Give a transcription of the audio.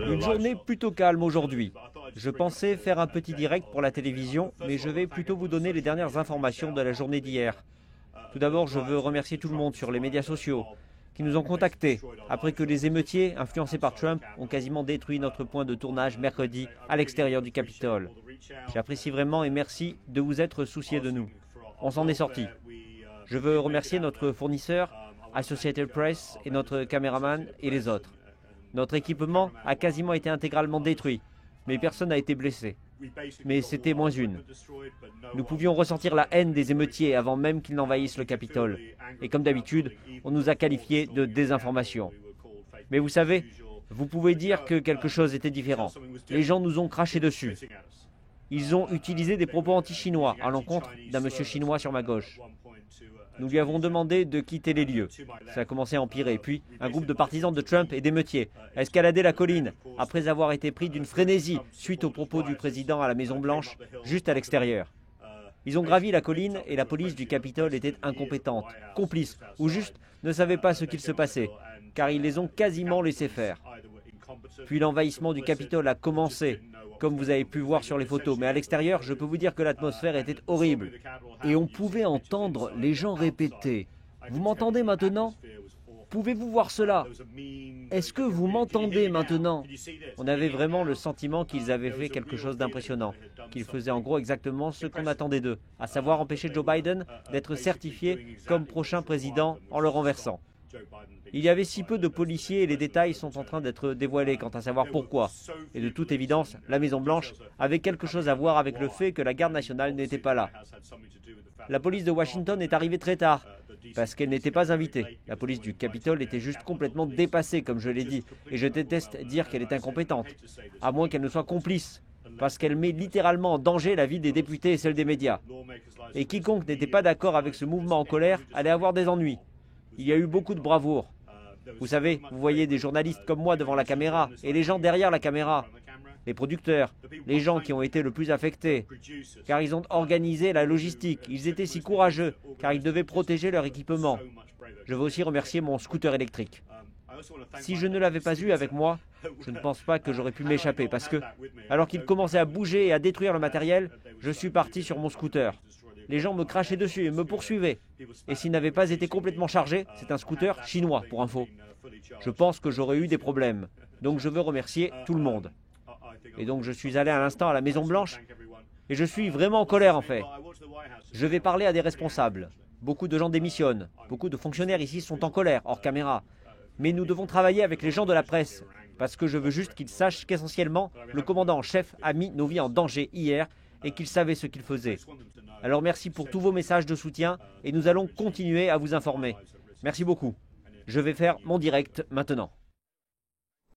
Une journée plutôt calme aujourd'hui. Je pensais faire un petit direct pour la télévision, mais je vais plutôt vous donner les dernières informations de la journée d'hier. Tout d'abord, je veux remercier tout le monde sur les médias sociaux qui nous ont contactés après que les émeutiers, influencés par Trump, ont quasiment détruit notre point de tournage mercredi à l'extérieur du Capitole. J'apprécie vraiment et merci de vous être souciés de nous. On s'en est sortis. Je veux remercier notre fournisseur, Associated Press, et notre caméraman et les autres. Notre équipement a quasiment été intégralement détruit, mais personne n'a été blessé. Mais c'était moins une. Nous pouvions ressentir la haine des émeutiers avant même qu'ils n'envahissent le Capitole. Et comme d'habitude, on nous a qualifiés de désinformation. Mais vous savez, vous pouvez dire que quelque chose était différent. Les gens nous ont craché dessus. Ils ont utilisé des propos anti-chinois à l'encontre d'un monsieur chinois sur ma gauche. Nous lui avons demandé de quitter les lieux. Ça a commencé à empirer. Puis, un groupe de partisans de Trump et d'émeutiers a escaladé la colline après avoir été pris d'une frénésie suite aux propos du président à la Maison-Blanche, juste à l'extérieur. Ils ont gravi la colline et la police du Capitole était incompétente, complice ou juste ne savait pas ce qu'il se passait, car ils les ont quasiment laissés faire. Puis l'envahissement du Capitole a commencé, comme vous avez pu voir sur les photos. Mais à l'extérieur, je peux vous dire que l'atmosphère était horrible. Et on pouvait entendre les gens répéter. Vous m'entendez maintenant? Pouvez-vous voir cela? Est-ce que vous m'entendez maintenant? On avait vraiment le sentiment qu'ils avaient fait quelque chose d'impressionnant, qu'ils faisaient en gros exactement ce qu'on attendait d'eux, à savoir empêcher Joe Biden d'être certifié comme prochain président en le renversant. Il y avait si peu de policiers et les détails sont en train d'être dévoilés quant à savoir pourquoi. Et de toute évidence, la Maison-Blanche avait quelque chose à voir avec le fait que la garde nationale n'était pas là. La police de Washington est arrivée très tard, parce qu'elle n'était pas invitée. La police du Capitole était juste complètement dépassée, comme je l'ai dit, et je déteste dire qu'elle est incompétente, à moins qu'elle ne soit complice, parce qu'elle met littéralement en danger la vie des députés et celle des médias. Et quiconque n'était pas d'accord avec ce mouvement en colère allait avoir des ennuis. Il y a eu beaucoup de bravoure. Vous savez, vous voyez des journalistes comme moi devant la caméra et les gens derrière la caméra, les producteurs, les gens qui ont été le plus affectés, car ils ont organisé la logistique. Ils étaient si courageux, car ils devaient protéger leur équipement. Je veux aussi remercier mon scooter électrique. Si je ne l'avais pas eu avec moi, je ne pense pas que j'aurais pu m'échapper, parce que, alors qu'ils commençaient à bouger et à détruire le matériel, je suis parti sur mon scooter. Les gens me crachaient dessus et me poursuivaient. Et s'il n'avait pas été complètement chargé, c'est un scooter chinois, pour info. Je pense que j'aurais eu des problèmes. Donc je veux remercier tout le monde. Et donc je suis allé à l'instant à la Maison-Blanche et je suis vraiment en colère en fait. Je vais parler à des responsables. Beaucoup de gens démissionnent. Beaucoup de fonctionnaires ici sont en colère, hors caméra. Mais nous devons travailler avec les gens de la presse. Parce que je veux juste qu'ils sachent qu'essentiellement, le commandant en chef a mis nos vies en danger hier et qu'il savait ce qu'il faisait. Alors merci pour tous vos messages de soutien et nous allons continuer à vous informer. Merci beaucoup. Je vais faire mon direct maintenant.